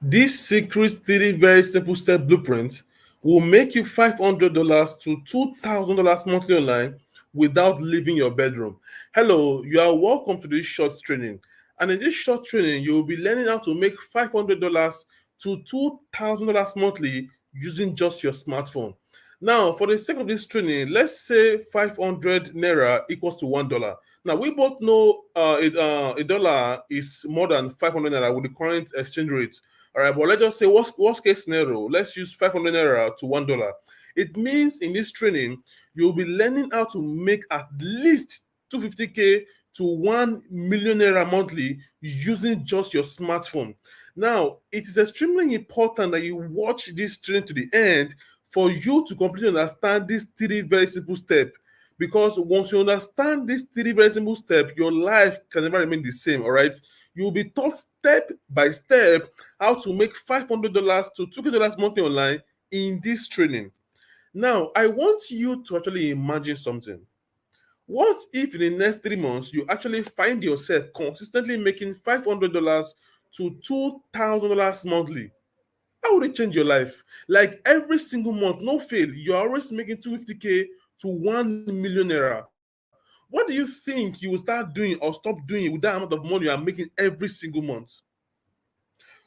This secret three very simple step blueprint will make you $500 to $2,000 monthly online without leaving your bedroom. Hello, you are welcome to this short training. And in this short training, you will be learning how to make $500 to $2,000 monthly using just your smartphone. Now, for the sake of this training, let's say 500 naira equals to $1. Now, we both know a dollar is more than 500 naira with the current exchange rate. All right, but let's just say worst case scenario, let's use 500 naira to $1. It means in this training, you'll be learning how to make at least 250K to 1 million naira monthly using just your smartphone. Now, it is extremely important that you watch this training to the end for you to completely understand these three very simple steps. Because once you understand these three very simple steps, your life can never remain the same. All right, you'll be taught step by step how to make $500 to $200 monthly online in this training. Now, I want you to actually imagine something. What if in the next 3 months you actually find yourself consistently making $500 to $2,000 monthly? How would it change your life? Like every single month, no fail, you're always making 250K to 1 million naira. What do you think you will start doing or stop doing with that amount of money you are making every single month?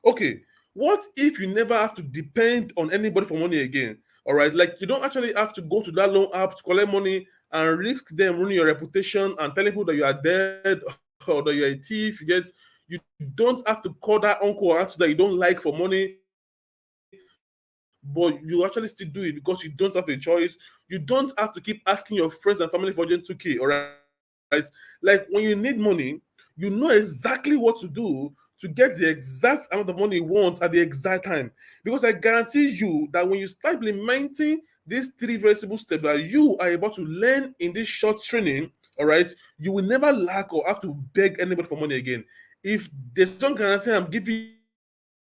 Okay, what if you never have to depend on anybody for money again? All right, like you don't actually have to go to that loan app to collect money and risk them ruining your reputation and telling people that you are dead or that you're a thief. You don't have to call that uncle or auntie that you don't like for money, but you actually still do it because you don't have a choice. You don't have to keep asking your friends and family for just 2K, all right? Like when you need money, you know exactly what to do to get the exact amount of money you want at the exact time. Because I guarantee you that when you start implementing these three very simple steps that you are about to learn in this short training, all right, you will never lack or have to beg anybody for money again. If there's one guarantee I'm giving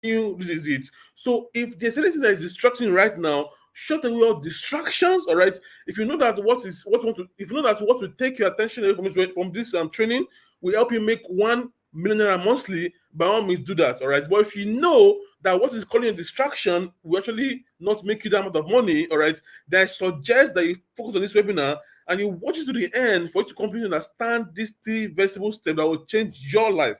you, this is it. So if there's anything that is distracting right now, shut away all distractions, all right? If you know that if you know that what will take your attention away from this training will help you make 1 million naira monthly, by all means do that, all right? But if you know that what is calling a distraction will actually not make you that amount of money, all right, then I suggest that you focus on this webinar and you watch it to the end for you to completely understand these three very simple steps that will change your life.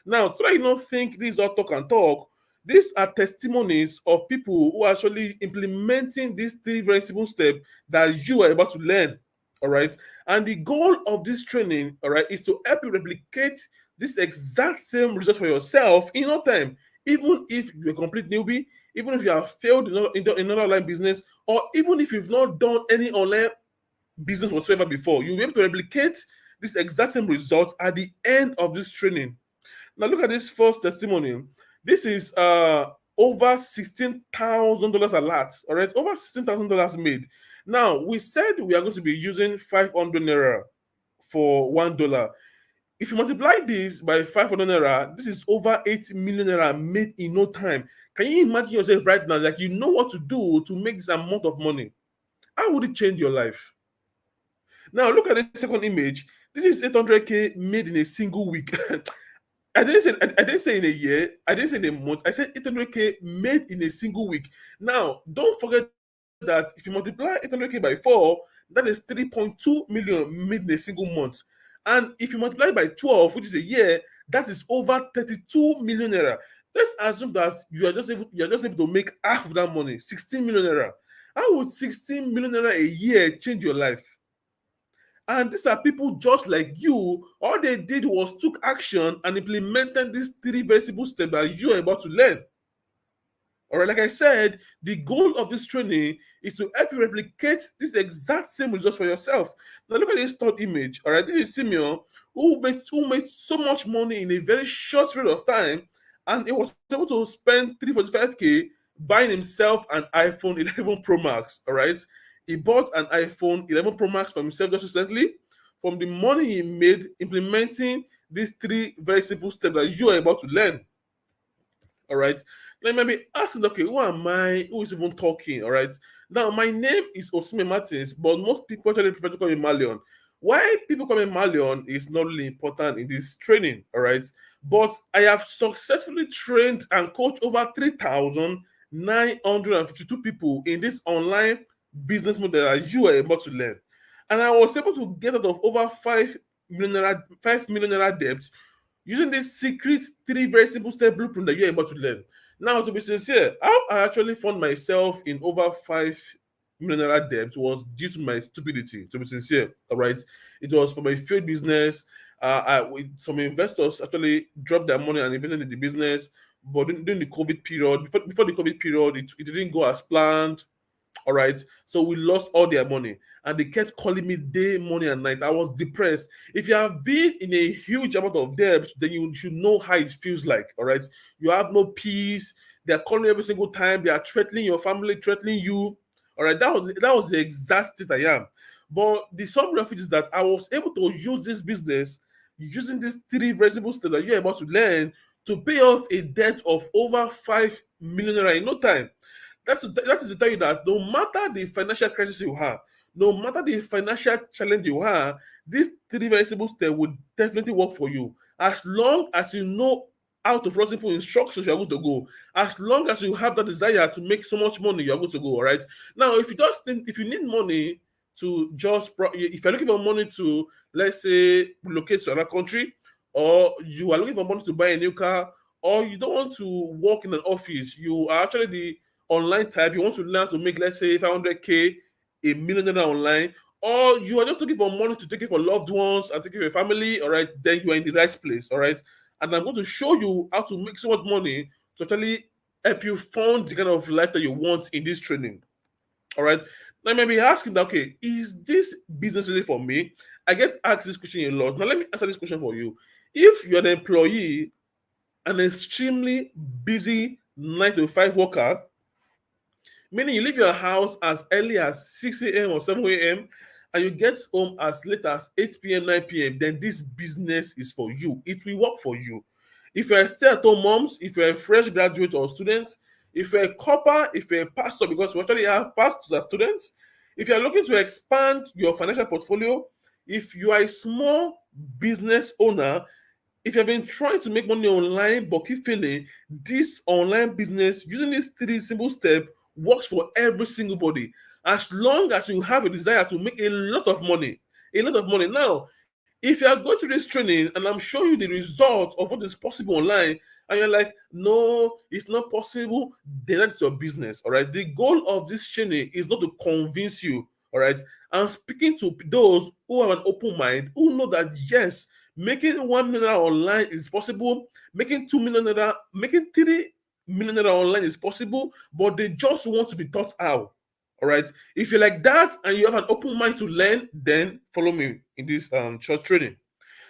Now, try not think this is all talk and talk. These are testimonies of people who are actually implementing these three very simple steps that you are about to learn. All right. And the goal of this training, all right, is to help you replicate this exact same result for yourself in no time. Even if you're a complete newbie, even if you have failed in another online business, or even if you've not done any online business whatsoever before, you'll be able to replicate this exact same result at the end of this training. Now look at this first testimony. This is over $16,000 alert. All right, over $16,000 made. Now we said we are going to be using 500 naira for $1. If you multiply this by 500 naira, this is over 8 million naira made in no time. Can you imagine yourself right now? Like you know what to do to make this amount of money. How would it change your life? Now look at the second image. This is 800K made in a single week. I didn't say in a year. I didn't say in a month. I said 800K made in a single week. Now, don't forget that if you multiply 800K by 4, that is 3.2 million made in a single month. And if you multiply by 12, which is a year, that is over 32 million naira. Let's assume that you are just able to make half of that money, 16 million naira. How would 16 million naira a year change your life? And these are people just like you. All they did was took action and implemented these three very simple steps that you are about to learn. All right, like I said, the goal of this training is to help you replicate this exact same result for yourself. Now, look at this third image. All right, this is Simeon who made so much money in a very short period of time, and he was able to spend 345K buying himself an iPhone 11 Pro Max. All right, he bought an iPhone 11 Pro Max for himself just recently from the money he made implementing these three very simple steps that you are about to learn. All right. Let me be asking, okay, who am I? Who is even talking? All right. Now, my name is Osime Martins, but most people actually prefer to call me Malion. Why people call me Malion is not really important in this training, all right? But I have successfully trained and coached over 3,952 people in this online business model that you are able to learn. And I was able to get out of over 5 million naira debt using this secret three very simple step blueprint that you're able to learn. Now, to be sincere, how I actually found myself in over 5 million naira debt was due to my stupidity. To be sincere, all right, it was for my failed business. Some investors actually dropped their money and invested in the business, but during the COVID period, before the COVID period, it didn't go as planned. All right. So we lost all their money. And they kept calling me day, morning, and night. I was depressed. If you have been in a huge amount of debt, then you should know how it feels like. All right. You have no peace. They're calling you every single time. They are threatening your family, threatening you. All right. That was the exact state I am. But the summary of it is that I was able to use this business using these three very simple steps that you're about to learn to pay off a debt of over 5 million naira in no time. That is to tell you that no matter the financial crisis you have, no matter the financial challenge you have, these three very simple steps would definitely work for you. As long as you know how to follow simple instructions, you're good to go. As long as you have that desire to make so much money, you're good to go. All right. Now, if you need money to if you're looking for money to, let's say, relocate to another country, or you are looking for money to buy a new car, or you don't want to work in an office, you are actually the online type, you want to learn to make, let's say, 500K, a millionaire online, or you are just looking for money to take care for loved ones and take care of your family, all right, then you are in the right place, all right. And I'm going to show you how to make so much money to actually help you fund the kind of life that you want in this training, all right. Now, you may be asking that, okay, is this business really for me? I get asked this question a lot. Now, let me answer this question for you. If you're an employee, an extremely busy 9 to 5 worker, meaning you leave your house as early as 6 a.m. or 7 a.m. and you get home as late as 8 p.m., 9 p.m., then this business is for you. It will work for you. If you're a stay-at-home moms, if you're a fresh graduate or student, if you're a copper, if you're a pastor, because we actually have pastors as students, if you're looking to expand your financial portfolio, if you are a small business owner, if you've been trying to make money online but keep failing, this online business using these three simple steps works for every single body. As long as you have a desire to make a lot of money, a lot of money. Now, if you are going through this training and I'm showing you the results of what is possible online, and you're like, no, it's not possible, then that's your business. All right. The goal of this training is not to convince you. All right. I'm speaking to those who have an open mind, who know that yes, making 1 million online is possible, making 2 million, making 3 million online is possible, but they just want to be taught how. All right. If you're like that and you have an open mind to learn, then follow me in this church training.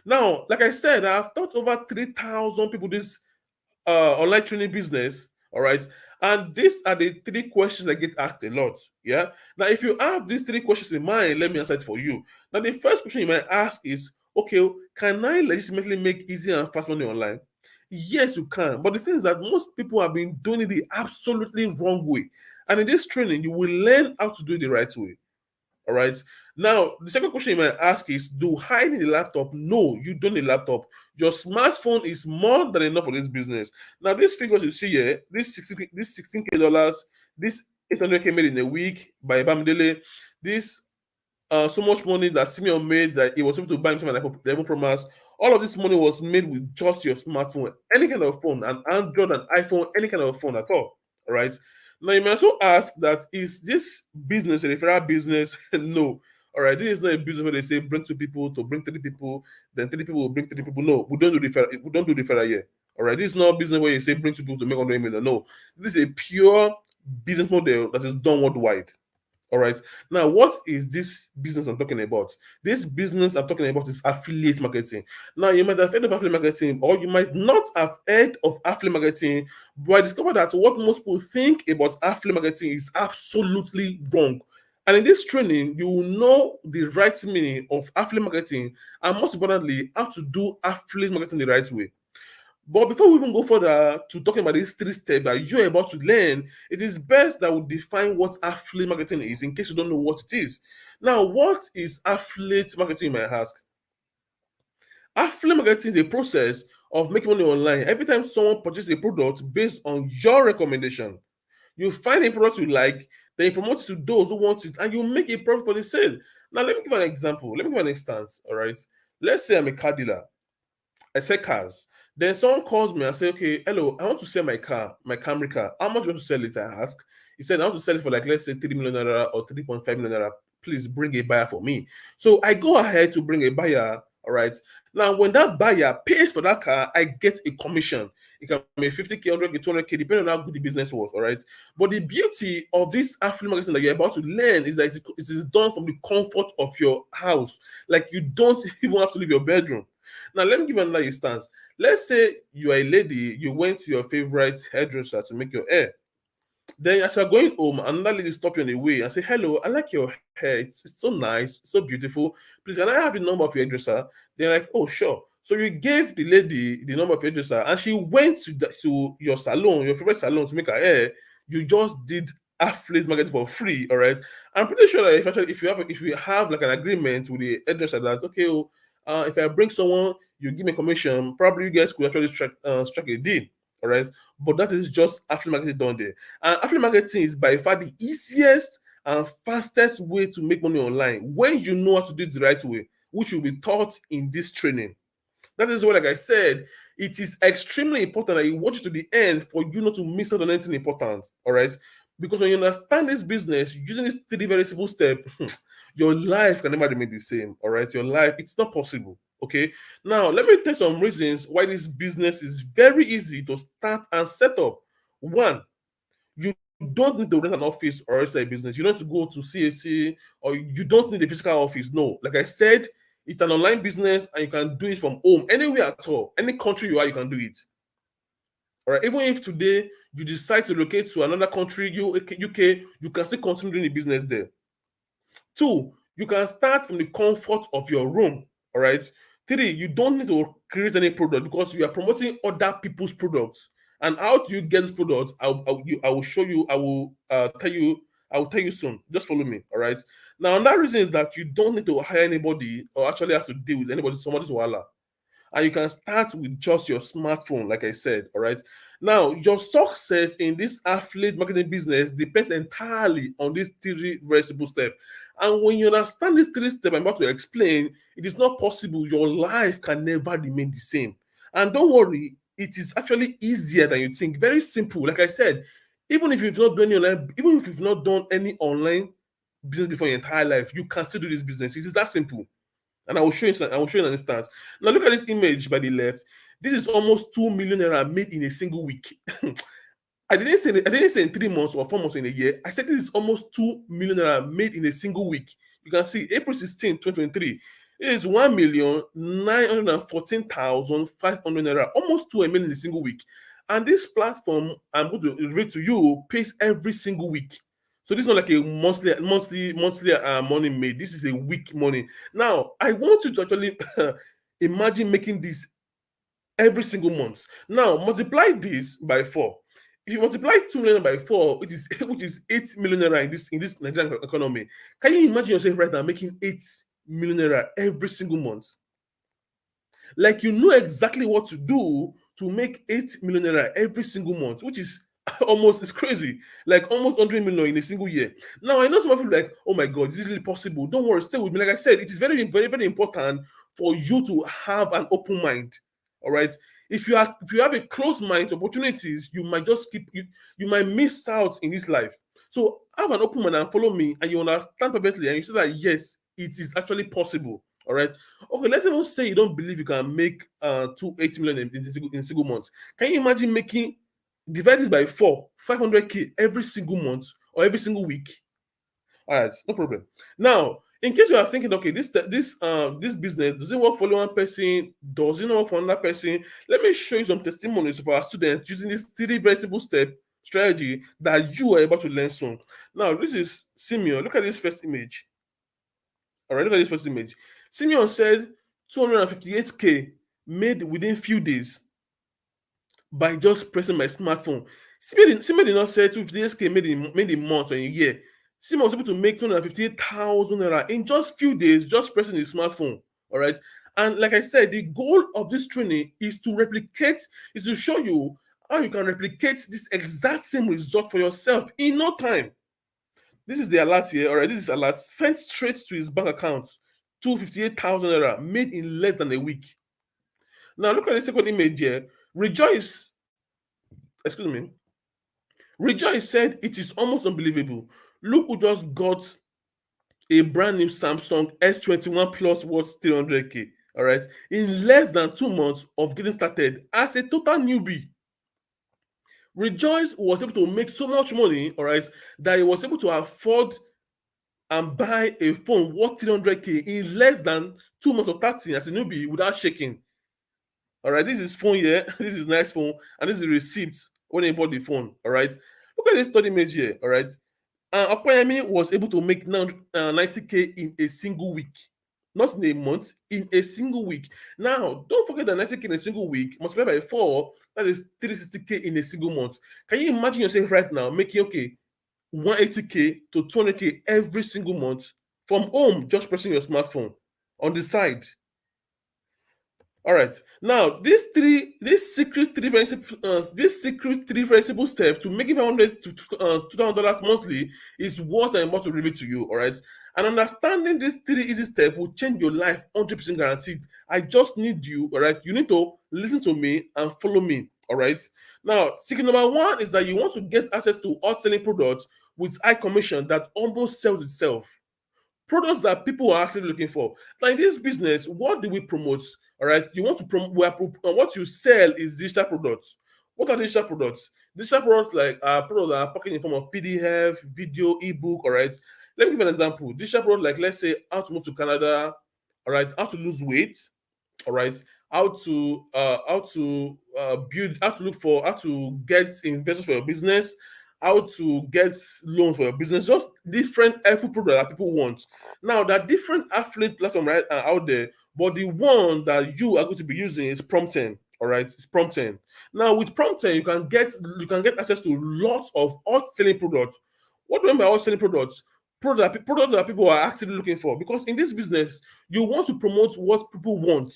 Now, like I said, I've taught over 3,000 people this online training business. All right. And these are the three questions I get asked a lot. Yeah. Now, if you have these three questions in mind, let me answer it for you. Now, the first question you might ask is, okay, can I legitimately make easy and fast money online? Yes, you can. But the thing is that most people have been doing it the absolutely wrong way. And in this training, you will learn how to do it the right way. All right. Now, the second question you might ask is, do I need a laptop? No, you don't need a laptop. Your smartphone is more than enough for this business. Now, these figures you see here, this 16K dollars, this 800K made in a week by Bamidele, this so much money that Simeon made that he was able to buy himself an iPhone Pro Max. All of this money was made with just your smartphone, any kind of phone, an Android, an iPhone, any kind of phone at all. All right. Now you may also ask that, is this business a referral business? No. All right. This is not a business where they say bring two people to bring 3 people, then 3 people will bring 3 people. No, we don't do referral. We don't do referral here. All right. This is not a business where you say bring 2 people to make 100 million. No, this is a pure business model that is done worldwide. All right. Now, what is this business I'm talking about? This business I'm talking about is affiliate marketing. Now, you might have heard of affiliate marketing, or you might not have heard of affiliate marketing, but I discovered that what most people think about affiliate marketing is absolutely wrong. And in this training, you will know the right meaning of affiliate marketing, and most importantly, how to do affiliate marketing the right way. But before we even go further to talking about these three steps that you're about to learn, it is best that we define what affiliate marketing is in case you don't know what it is. Now, what is affiliate marketing, you might ask? Affiliate marketing is a process of making money online. Every time someone purchases a product based on your recommendation, you find a product you like, then you promote it to those who want it, and you make a profit for the sale. Now, let me give an example. Let me give an instance. All right. Let's say I'm a car dealer. I sell cars. Then someone calls me and say, okay, hello, I want to sell my car, my Camry car. How much do you want to sell it? I ask. He said, I want to sell it for like, let's say 3 million naira or 3.5 million naira. Please bring a buyer for me. So I go ahead to bring a buyer. All right. Now, when that buyer pays for that car, I get a commission. It can be 50K, 100K, 200K, depending on how good the business was. All right. But the beauty of this affiliate marketing that you're about to learn is that it is done from the comfort of your house. Like you don't even have to leave your bedroom. Now, let me give you another instance. Let's say you are a lady, you went to your favorite hairdresser to make your hair. Then, as you're going home, another lady stop you on the way and say, hello, I like your hair. It's so nice, so beautiful. Please, can I have the number of your hairdresser? They're like, oh, sure. So you gave the lady the number of your hairdresser and she went to your salon, your favorite salon to make her hair. You just did affiliate marketing for free, all right? I'm pretty sure that if you have like an agreement with the hairdresser that, okay, oh, if I bring someone, you give me commission, probably you guys could actually strike a deal, all right? But that is just affiliate marketing done there. And affiliate marketing is by far the easiest and fastest way to make money online when you know how to do it the right way, which will be taught in this training. That is why, like I said, it is extremely important that you watch it to the end for you not to miss out on anything important. All right. Because when you understand this business, using these three very simple steps, your life can never remain the same. All right. Your life, it's not possible. Okay. Now, let me tell some reasons why this business is very easy to start and set up. One, you don't need to rent an office or else a business. You don't need to go to CAC or you don't need a physical office. No, like I said, it's an online business and you can do it from home, anywhere at all, any country you are, you can do it. All right. Even if today you decide to locate to another country, UK, you can still continue doing the business there. Two, you can start from the comfort of your room. All right. Three, you don't need to create any product because you are promoting other people's products. And how do you get this product? I will show you. I will tell you. I will tell you soon. Just follow me. All right. Now, another reason is that you don't need to hire anybody or actually have to deal with anybody. Somebody's wala, and you can start with just your smartphone, like I said. All right. Now, your success in this affiliate marketing business depends entirely on these three very simple steps. And when you understand these three steps I'm about to explain, it is not possible. Your life can never remain the same. And don't worry, it is actually easier than you think. Very simple. Like I said, even if you've not done any online business before your entire life, you can still do this business. It is that simple. And I will show you an instance. Now look at this image by the left. This is almost 2 million naira made in a single week. I didn't say in 3 months or 4 months or in a year. I said this is almost 2 million naira made in a single week. You can see April 16, 2023. It is 1,914,500 naira, almost 2 million in a single week. And this platform I'm going to read to you pays every single week. So this is not like a monthly money made. This is a week money. Now I want you to actually imagine making this every single month. Now multiply this by 4. If you multiply 2 million by 4, which is 8 million naira in this Nigerian economy, can you imagine yourself right now making 8 million naira every single month? Like you know exactly what to do to make 8 million naira every single month, which is almost it's crazy, like almost 100 million in a single year. Now I know some of you like, oh my god, is this really possible? Don't worry, stay with me. Like I said, it is very, very, very important for you to have an open mind. All right. If you have a closed mind to opportunities, you might just you might miss out in this life. So have an open mind and follow me, and you understand perfectly, and you see that yes, it is actually possible. All right. Okay, let's even say you don't believe you can make 280 million in a single month. Can you imagine making divide this by 4, 500K every single month or every single week? All right, no problem. Now, in case you are thinking, okay, this business does it work for only one person? Does it not work for another person? Let me show you some testimonies of our students using this three very simple step strategy that you are able to learn soon. Now, this is Simeon. Look at this first image. All right, look at this first image. Simeon said 258K made within few days. by just pressing my smartphone. Sime did not say 258K made in month or in a year. Sime was able to make 258,000 naira in just few days, just pressing his smartphone. All right. And like I said, the goal of this training is to show you how you can replicate this exact same result for yourself in no time. This is the alert here. All right. This is alert sent straight to his bank account. 258,000 naira made in less than a week. Now look at the second image here. Rejoice, excuse me. Rejoice said it is almost unbelievable. Look who just got a brand new Samsung S21 Plus worth 300K. All right, in less than 2 months of getting started as a total newbie. Rejoice was able to make so much money, all right, that he was able to afford and buy a phone worth 300K in less than 2 months of starting as a newbie without shaking. All right, this is phone here. This is nice phone, and this is receipt when he bought the phone. All right, look at this study image here. All right, Okoyemi was able to make 90K in a single week, not in a month, in a single week. Now, don't forget that 90K in a single week multiplied by 4, that is 360K in a single month. Can you imagine yourself right now making 180K to 200K every single month from home, just pressing your smartphone on the side? All right. Now, this secret three very simple step to making 500 to $2,000 monthly is what I'm about to reveal to you. All right. And understanding these three easy steps will change your life 100% guaranteed. I just need you. All right. You need to listen to me and follow me. All right. Now, secret number one is that you want to get access to hot selling products with high commission that almost sells itself. Products that people are actually looking for. Like this business, what do we promote? All right, you want to promote what you sell is digital products. What are digital products? Digital products like products that are packaged in form of PDF, video, ebook. All right, let me give an example. Digital products like, let's say, how to move to Canada. All right, how to lose weight. All right, how to get investors for your business, how to get loans for your business, just different helpful products that people want. Now, there are different affiliate platforms out there, but the one that you are going to be using is PROMPTEARN. All right, it's PROMPTEARN. Now, with PROMPTEARN, you can get access to lots of hot selling products. What do I mean by hot selling products? Products that people are actively looking for, because in this business you want to promote what people want.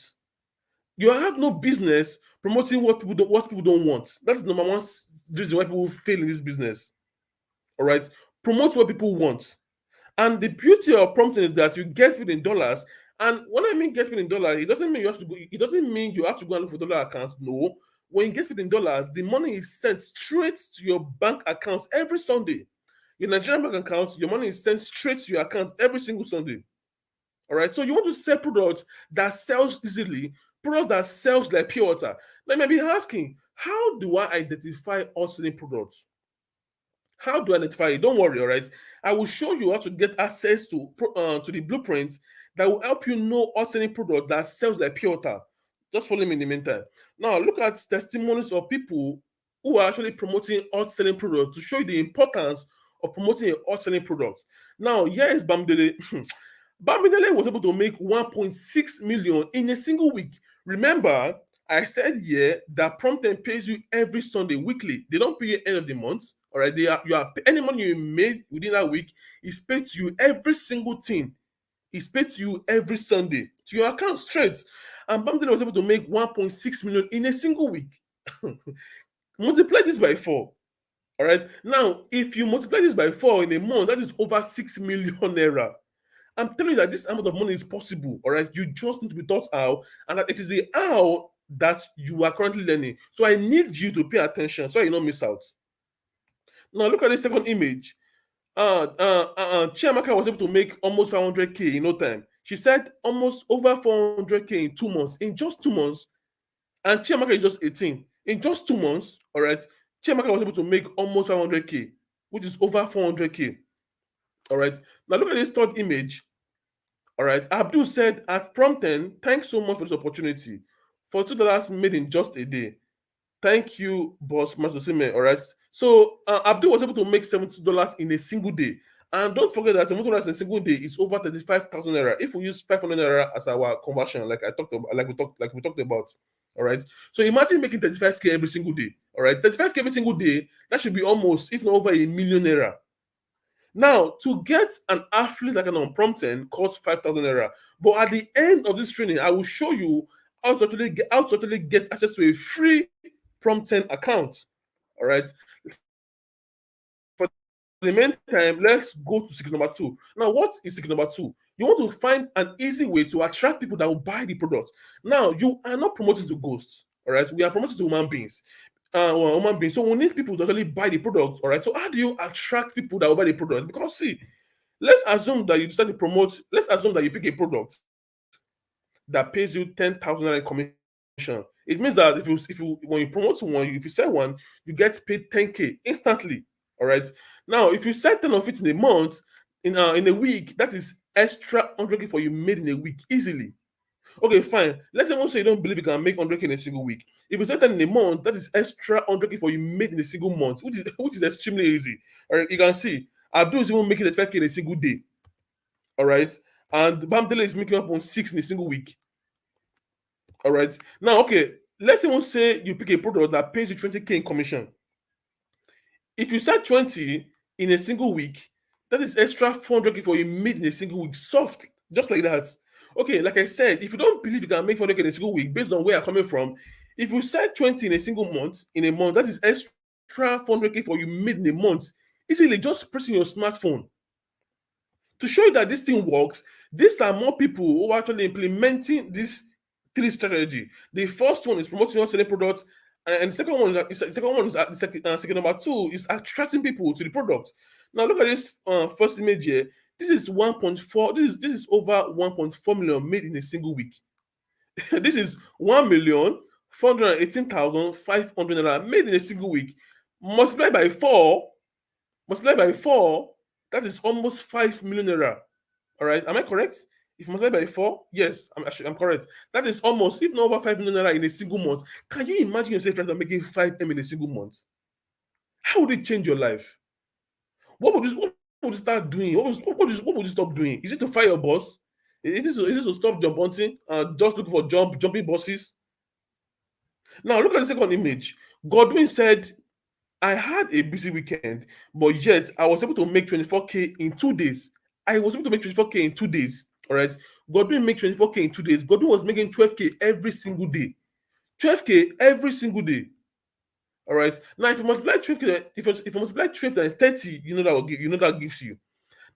You have no business promoting what people don't want. That's the number one reason why people fail in this business. All right, promote what people want. And the beauty of prompting is that you get paid in dollars. And when I mean get paid in dollars, it doesn't mean you have to go and look for dollar accounts. No. When you get paid in dollars, the money is sent straight to your bank account every Sunday. Your Nigerian bank account, your money is sent straight to your account every single Sunday. All right. So you want to sell products that sells easily, products that sells like pure water. Now you might be asking, how do I identify hot selling products? How do I identify it? Don't worry, all right. I will show you how to get access to the blueprint that will help you know hot selling product that sells like pure water. Just follow me in the meantime. Now look at testimonies of people who are actually promoting hot selling products to show you the importance of promoting a hot selling product. Now, here is Bamdele. Bamidele was able to make 1.6 million in a single week. Remember, I said here that PROMPTEARN pays you every Sunday weekly. They don't pay you end of the month. All right, any money you made within that week is paid to you every single thing. It's paid to you every Sunday to your account straight. And Bamidele was able to make 1.6 million in a single week. Multiply this by 4. All right. Now, if you multiply this by 4 in a month, that is over 6 million naira. I'm telling you that this amount of money is possible. All right. You just need to be taught how, and that it is the how that you are currently learning. So I need you to pay attention so you don't miss out. Now look at the second image. Chiamaka was able to make almost 500K in no time. She said almost over 400K in 2 months. In just 2 months, and Chiamaka is just 18. In just 2 months, all right, Chiamaka was able to make almost 500K, which is over 400K. All right. Now look at this third image. All right. Abdul said at PROMPTEARN, thanks so much for this opportunity. For $2 made in just a day. Thank you, boss Masosime. All right. So Abdul was able to make $70 in a single day. And don't forget that $70 in a single day is over 35,000 naira. If we use 500 naira as our conversion, like we talked about. All right. So imagine making 35K every single day. All right. 35K every single day, that should be almost, if not over, a million naira. Now, to get an athlete like an unprompted costs 5,000 naira. But at the end of this training, I will show you how to actually get access to a free prompting account. All right. For the meantime, let's go to secret number two. Now, what is secret number two? You want to find an easy way to attract people that will buy the product. Now, you are not promoting to ghosts. All right. We are promoting to human beings. Human beings. So we need people to actually buy the product. All right. So how do you attract people that will buy the product? Because see, let's assume that you decide to promote. Let's assume that you pick a product that pays you 10,000 naira in commission. It means that if you when you promote one, if you sell one, you get paid 10K instantly. All right. Now, if you sell 10 of it in a month, in a week, that is extra 100K for you made in a week easily. Okay, fine. Let's even say you don't believe you can make 100K in a single week. If you sell 10 in a month, that is extra 100K for you made in a single month, which is extremely easy. All right, you can see Abdul is even making 35K in a single day. All right, and Bamdele is making up on 6 in a single week. All right. Now, okay, let's even say you pick a product that pays you 20K in commission. If you sell 20 in a single week, that is extra 400K for you made in a single week, soft, just like that. Okay, like I said, if you don't believe you can make 400K in a single week, based on where you're coming from, if you sell 20 in a single month, that is extra 400K for you made in a month, easily just pressing your smartphone. To show you that this thing works, these are more people who are actually implementing this three strategy. The first one is promoting your selling product, and the second number two is attracting people to the product. Now look at this first image here. This is 1.4. This is over 1.4 million made in a single week. This is 1,418,500 naira made in a single week. Multiplied by four. That is almost 5 million naira. All right, am I correct? If you multiply by 4, yes, I'm correct. That is almost, if not over 5 million naira in a single month. Can you imagine yourself right now making 5M in a single month? How would it change your life? What would you start doing? What would you stop doing? Is it to fire your boss? Is it to stop job hunting? Just looking for jumping bosses? Now look at the second image. Godwin said, I had a busy weekend, but yet I was able to make 24K in 2 days. I was able to make 24K in 2 days. All right. Godwin make 24K in 2 days. Godwin was making 12K every single day. 12K every single day. All right. Now, if you multiply 12K, if you multiply 12 times 30, that gives you.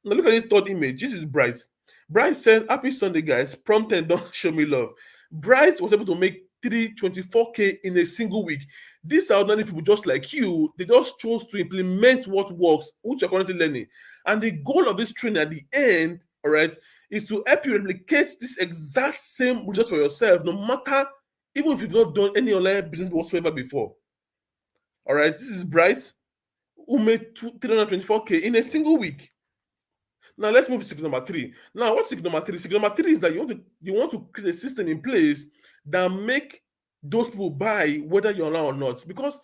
Now look at this third image. This is Bright. Bright says, "Happy Sunday, guys. Prompted, don't show me love." Bright was able to make 324K in a single week. These are ordinary people just like you. They just chose to implement what works, which you're currently learning. And the goal of this training at the end, all right, is to help you replicate this exact same result for yourself, no matter, even if you've not done any online business whatsoever before. All right, this is Bright, who made 324K in a single week. Now let's move to secret number three. Now, what's secret number three? Secret number three is that you want to create a system in place that make those people buy whether you're online or not, because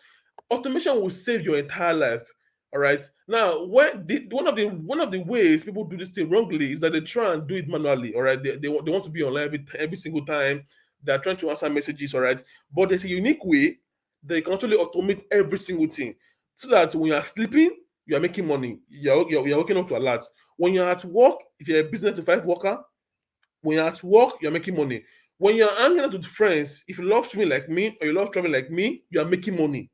automation will save your entire life. All right. Now, one of the ways people do this thing wrongly is that they try and do it manually. All right. They want to be online every single time. They're trying to answer messages. All right. But there's a unique way that you can actually automate every single thing, so that when you're sleeping, you're making money. You're waking up to alerts. When you're at work, if you're a business to five worker, when you're at work, you're making money. When you're hanging out with friends, if you love swimming like me or you love traveling like me, you are making money.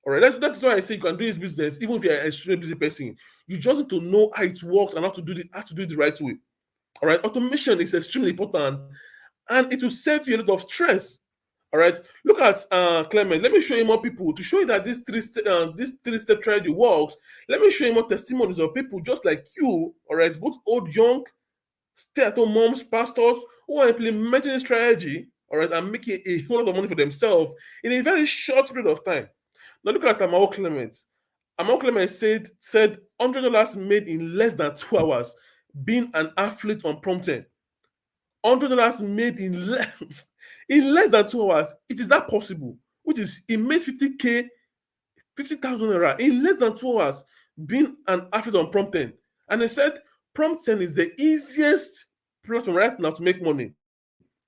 All right, that's why I say you can do this business even if you're an extremely busy person. You just need to know how it works and how to do it the right way. All right, automation is extremely important, and it will save you a lot of stress. All right, look at Clement. Let me show you more people to show you that this three-step strategy works. Let me show you more testimonies of people just like you. All right, both old, young, stay-at-home moms, pastors who are implementing this strategy. All right, and making a whole lot of money for themselves in a very short period of time. Now look at Amao Clement. Amao Clement said $100 made in less than 2 hours, being an athlete on PROMPTEARN. $100 made in less than 2 hours. It is that possible, which is he made 50K, 50,000 naira in less than 2 hours, being an athlete on PROMPTEARN. And he said PROMPTEARN is the easiest platform right now to make money.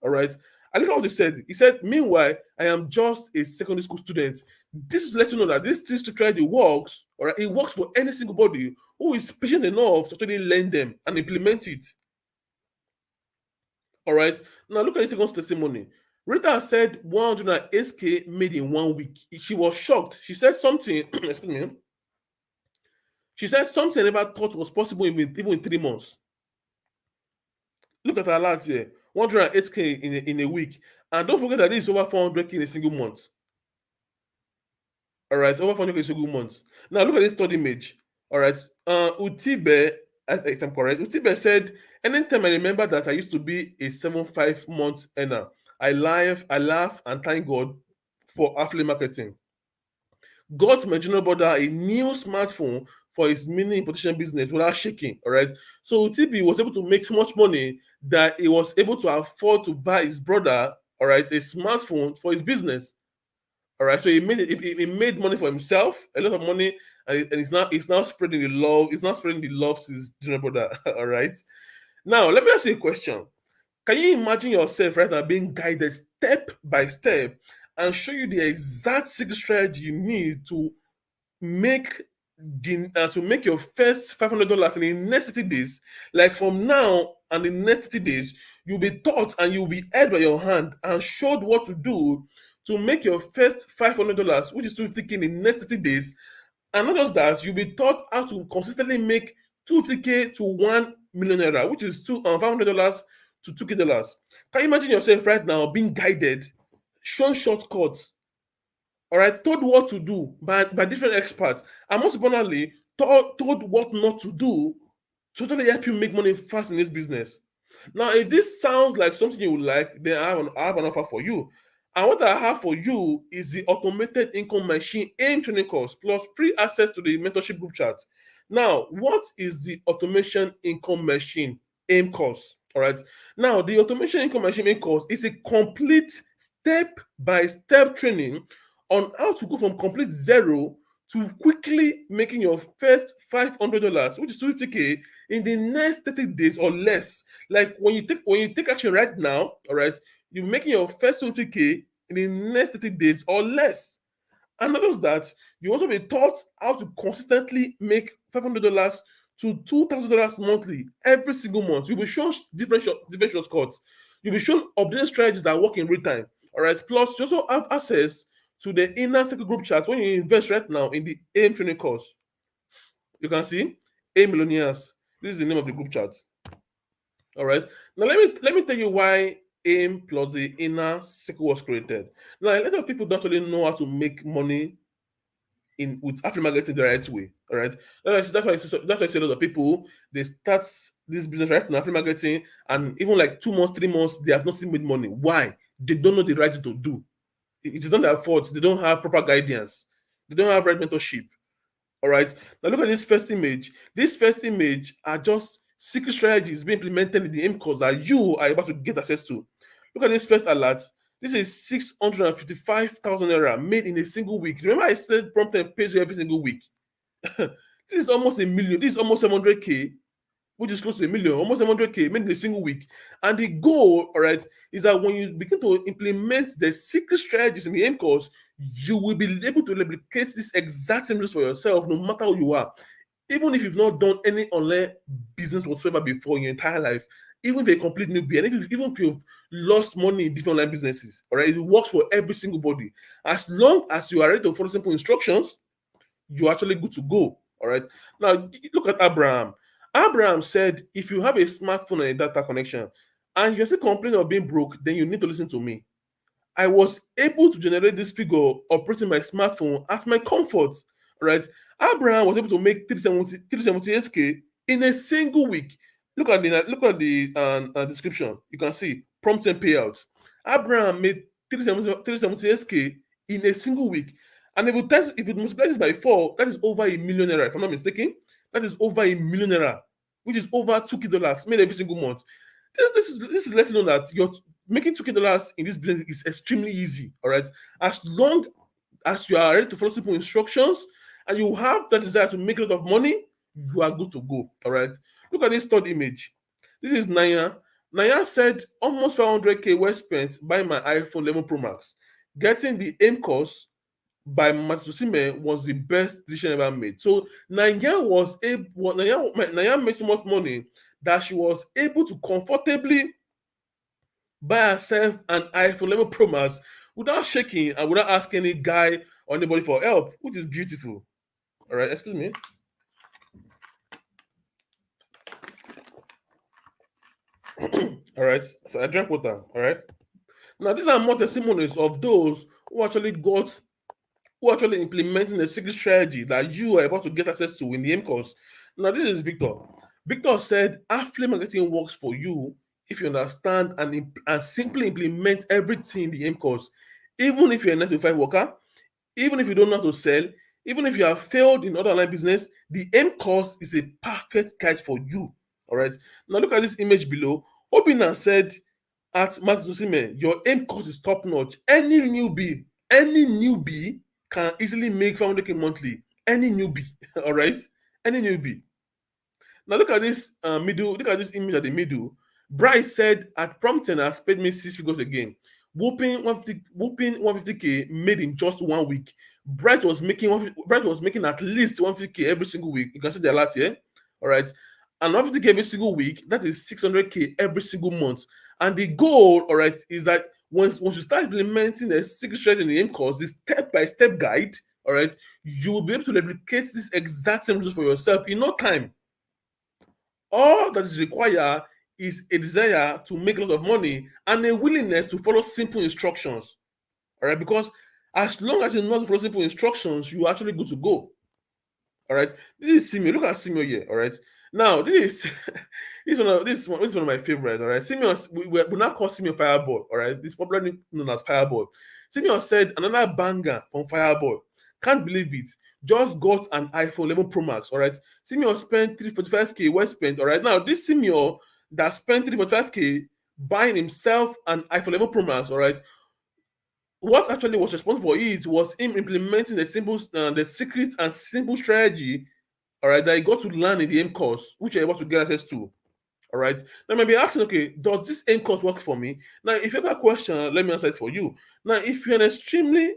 All right. I look at what he said. He said, meanwhile, I am just a secondary school student. This lets you know that this thing strategy works, all right? It works for any single body who is patient enough to actually learn them and implement it. All right. Now look at the second testimony. Rita said 108K made in 1 week. She was shocked. She said something, excuse me. She said something I never thought was possible even in 3 months. Look at her last year, 108K in a week. And don't forget that this is over 400K in a single month. All right, over 400K in a single month. Now look at this third image. All right, Utibe, if I'm correct, Utibe said, anytime I remember that I used to be a 7 5 month earner, I laugh and thank God for affiliate marketing. Got my junior brother a new smartphone for his mini importation business without shaking. All right. So TB was able to make so much money that he was able to afford to buy his brother, all right, a smartphone for his business. All right. So he made money for himself, a lot of money, and he's now spreading the love. He's not spreading the love to his junior brother. All right. Now let me ask you a question. Can you imagine yourself right now being guided step by step and show you the exact secret strategy you need make to make your first $500 in the next 30 days? Like from now and the next 30 days, you'll be taught and you'll be held by your hand and showed what to do to make your first $500, which is 250K in the next 30 days. And not just that, you'll be taught how to consistently make 250K to 1 million naira, which is $500 to $2K. Can you imagine yourself right now being guided, shown shortcuts, all right, told what to do by different experts, and most importantly, told what not to do to totally help you make money fast in this business? Now, if this sounds like something you would like, then I have an offer for you. And what I have for you is the automated income machine AIM training course plus free access to the mentorship group chat. Now, what is the automation income machine AIM course? All right. Now, the automation income machine AIM course is a complete step-by-step training on how to go from complete zero to quickly making your first $500, which is 250K, in the next 30 days or less. Like when you take action right now, all right, you're making your first 250K in the next 30 days or less. And not just that, you also be taught how to consistently make $500 to $2,000 monthly every single month. You'll be shown different shortcuts. You'll be shown updated strategies that work in real time. All right. Plus, you also have access to the inner circle group chat when you invest right now in the AIM training course. You can see AIM Millionaires. This is the name of the group chat. All right. Now let me tell you why AIM plus the inner circle was created. Now a lot of people don't really know how to make money with affiliate marketing the right way. All right. That's why I see a lot of people they start this business right now, affiliate marketing, and even like 2 months, 3 months, they have not seen made money. Why? They don't know the right thing to do. It's not their fault. They don't have proper guidance. They don't have right mentorship. All right. Now look at this first image. This first image are just secret strategies being implemented in the AIM course that you are able to get access to. Look at this first alert. This is 655,000 naira made in a single week. Remember, I said PROMPTEARN pays you every single week. This is almost a million. This is almost 700K, which is close to a million, almost 700K made in a single week. And the goal, all right, is that when you begin to implement the secret strategies in the AIM course, you will be able to replicate this exact same for yourself, no matter who you are. Even if you've not done any online business whatsoever before in your entire life, even if you're a complete newbie, and even if you've lost money in different online businesses, all right, it works for every single body. As long as you are ready to follow simple instructions, you're actually good to go. All right. Now look at Abraham. Abraham said, if you have a smartphone and a data connection, and you're still complaining of being broke, then you need to listen to me. I was able to generate this figure operating my smartphone at my comfort. Right? Abraham was able to make 378K in a single week. Look at the description. You can see prompt and payout. Abraham made 378K in a single week. And if you multiply this by 4, that is over a million naira, if I'm not mistaken. That is over a million naira, which is over $2K made every single month. This is letting you know that you're making $2K in this business is extremely easy. All right, as long as you are ready to follow simple instructions and you have that desire to make a lot of money, you are good to go. All right, look at this third image. This is Naya. Naya said almost 500K were spent buying my iPhone 11 Pro Max. Getting the AIM course by Matsusime was the best decision ever made. So Naya was able, Naya made so much money that she was able to comfortably buy herself an iPhone 11 Pro Max without shaking and without asking any guy or anybody for help, which is beautiful. All right, excuse me. All right, so I drank water. All right. Now these are more testimonies of those who actually implementing a secret strategy that you are about to get access to in the AIM course. Now this is Victor. Victor said affiliate marketing works for you if you understand and simply implement everything in the AIM course, even if you're a 9 to 5 worker, even if you don't know how to sell, even if you have failed in other line business, the AIM course is a perfect guide for you. All right. Now look at this image below. Obina said at Matsusime, your AIM course is top notch. Any newbie can easily make 500K monthly. Any newbie, all right? Any newbie. Now look at this middle. Look at this image at the middle. Bryce said at PROMPTEARN has paid me 6 figures again. Whooping 150K made in just 1 week. Bright was making at least 150K every single week. You can see the alert here. All right. And 150K every single week, that is 600K every single month. And the goal, all right, is that once you start implementing the secret strategy in the AIM course, this step-by-step guide, all right, you will be able to replicate this exact same result for yourself in no time. All that is required is a desire to make a lot of money and a willingness to follow simple instructions. All right, because as long as you know how to follow simple instructions, you're actually good to go. All right, this is Simio. Look at Simio here. All right, now this is this is one of my favorites. All right, Simio, we now call Simio Fireball. All right, it's popularly known as Fireball. Simio said another banger from Fireball. Can't believe it. Just got an iPhone 11 Pro Max. All right, Simio spent 345K. Well spent. All right, now this Simio that spent 345K buying himself an iPhone 11 Pro Max. All right, what actually was responsible for it was him implementing the secret and simple strategy, all right, that he got to learn in the AIM course, which you're able to get access to. All right. Now, you might be asking, okay, does this AIM course work for me? Now, if you have a question, let me answer it for you. Now, if you're an extremely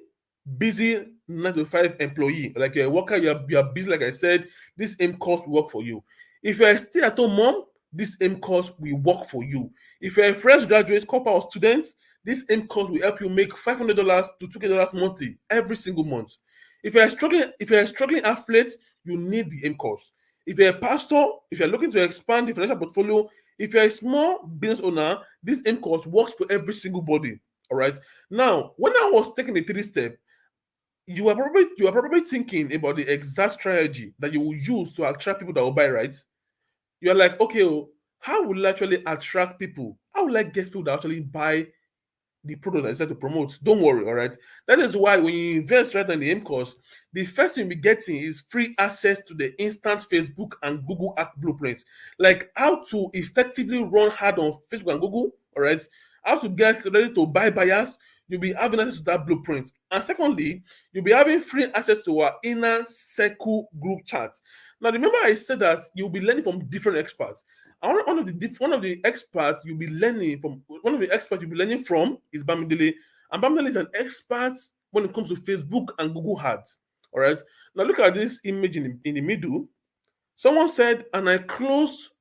busy 9 to 5 employee, like you're a worker, you're busy, like I said, this AIM course will work for you. If you're a stay-at-home mom, this AIM course will work for you. If you're a fresh graduate, corporate or student, this AIM course will help you make $500 to $200 monthly every single month. If you're a struggling athlete, you need the AIM course. If you're a pastor, if you're looking to expand the financial portfolio, if you're a small business owner, this AIM course works for every single body. All right. Now, when I was taking the 3 step, you are probably thinking about the exact strategy that you will use to attract people that will buy, right? You're like, okay, oh, how will I actually attract people? How will I get people that actually buy the product I decide to promote? Don't worry, all right? That is why when you invest right now in the AIM course, the first thing you'll be getting is free access to the instant Facebook and Google App blueprints, like how to effectively run hard on Facebook and Google, all right? How to get ready to buy buyers. You'll be having access to that blueprint. And secondly, you'll be having free access to our inner circle group chat. Now, remember, I said that you'll be learning from different experts. And one of the experts you'll be learning from, one of the experts you'll be learning from is Bamidele. And Bamidele is an expert when it comes to Facebook and Google ads. All right. Now look at this image in the middle. Someone said, and I closed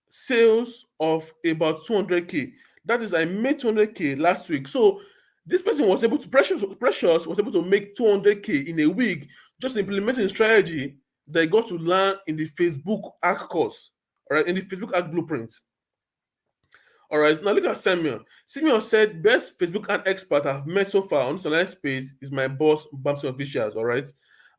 sales of about 200K. That is, I made 200K last week. So this person was able to, Precious was able to make 200K in a week just implementing strategy they got to learn in the Facebook ad course, all right, in the Facebook ad blueprint. All right, now look at Samuel. Samuel said, best Facebook ad expert I've met so far on this online space is my boss, Bamson Officials, all right?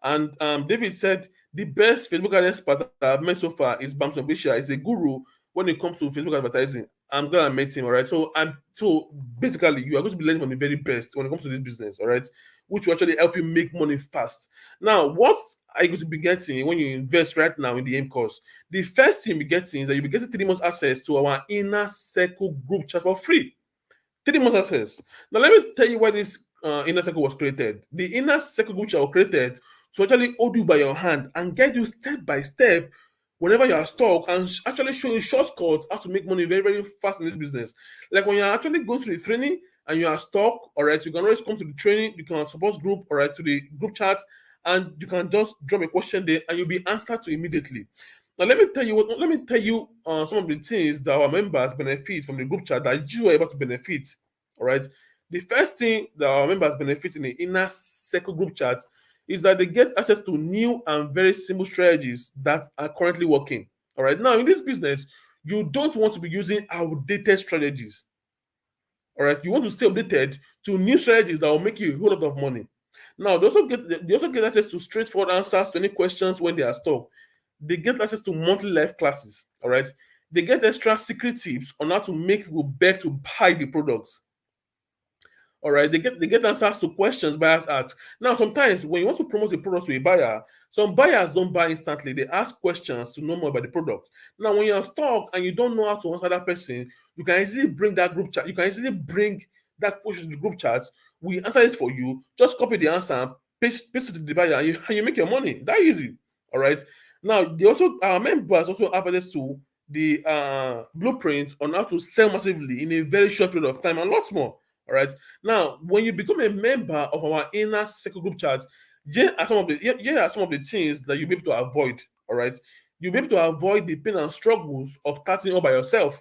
And David said, the best Facebook ad expert I've met so far is Bamson Official. He's a guru when it comes to Facebook advertising. I'm glad I met him, all right? So basically, you are going to be learning from the very best when it comes to this business, all right? Which will actually help you make money fast. Now, what are you going to be getting when you invest right now in the AIM course? The first thing you'll be getting is that you'll be getting 3 months access to our inner circle group chat for free. 3 months access. Now, let me tell you why this inner circle was created. The inner circle group chat was created to actually hold you by your hand and guide you step by step whenever you are stuck and actually show you shortcuts how to make money very, very fast in this business. Like when you're actually going through the training and you are stuck, all right, you can always come to the training, you can support group, all right, to the group chat, and you can just drop a question there and you'll be answered to immediately. Now let me tell you some of the things that our members benefit from the group chat that you are able to benefit. All right. The first thing that our members benefit in the inner circle group chat is that they get access to new and very simple strategies that are currently working. All right. Now, in this business, you don't want to be using outdated strategies. All right. You want to stay updated to new strategies that will make you a whole lot of money. Now, they also get access to straightforward answers to any questions when they are stuck. They get access to monthly live classes. All right. They get extra secret tips on how to make people beg to buy the products. All right, they get answers to questions buyers ask. Now, sometimes when you want to promote a product to a buyer, some buyers don't buy instantly. They ask questions to know more about the product. Now, when you're stuck and you don't know how to answer that person, you can easily bring that group chat. You can easily bring that question to the group chat. We answer it for you. Just copy the answer, and paste it to the buyer, and you make your money. That easy. All right. Now, they also our members also have access to the blueprint on how to sell massively in a very short period of time and lots more. All right. Now, when you become a member of our inner circle group chat, here are some of the things that you'll be able to avoid. All right. You'll be able to avoid the pain and struggles of starting all by yourself.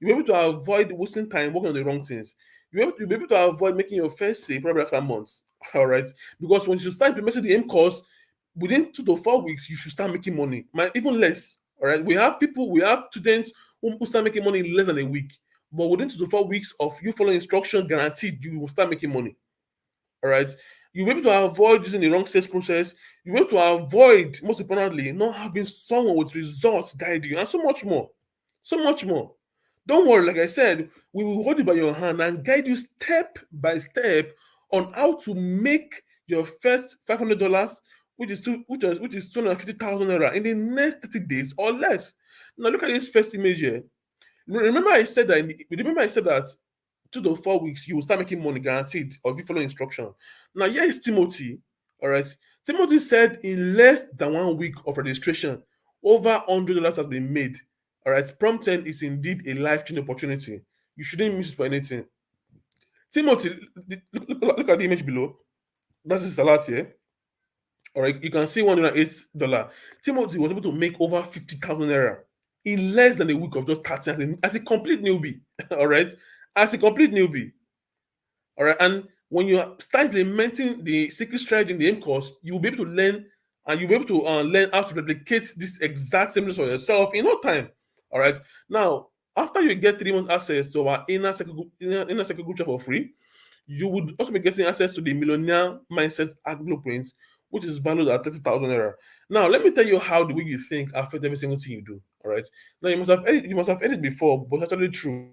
You'll be able to avoid wasting time working on the wrong things. You'll be able to avoid making your first sale probably after months. All right. Because once you start implementing the aim course, within 2 to 4 weeks, you should start making money. Even less. All right. We have students who start making money in less than a week. But within 2 to 4 weeks of you following instruction, guaranteed you will start making money. All right. You'll be able to avoid using the wrong sales process. You'll be able to avoid, most importantly, not having someone with results guide you, and so much more. So much more. Don't worry, like I said, we will hold you by your hand and guide you step by step on how to make your first $500, which is 250,000 naira in the next 30 days or less. Now look at this first image here. Remember I said that 2 to 4 weeks you will start making money guaranteed of you follow instruction. Now here is Timothy. All right. Timothy said in less than 1 week of registration, over $100 has been made. All right. PROMPTEARN is indeed a life-changing opportunity. You shouldn't miss it for anything. Timothy, look at the image below. That's his salary here. All right. You can see $108. Timothy was able to make over 50,000 naira in less than a week of just starting as a complete newbie. All right. As a complete newbie. All right. And when you start implementing the secret strategy in the aim course, you will be able to learn and you'll be able to learn how to replicate this exact same for yourself in no time. All right. Now, after you get 3 months access to our inner circle group chat for free, you would also be getting access to the Millionaire Mindset Act Blueprint, which is valued at 30,000 naira. Now, let me tell you how the way you think affects every single thing you do. All right. Now, you must have heard it before, but it's actually true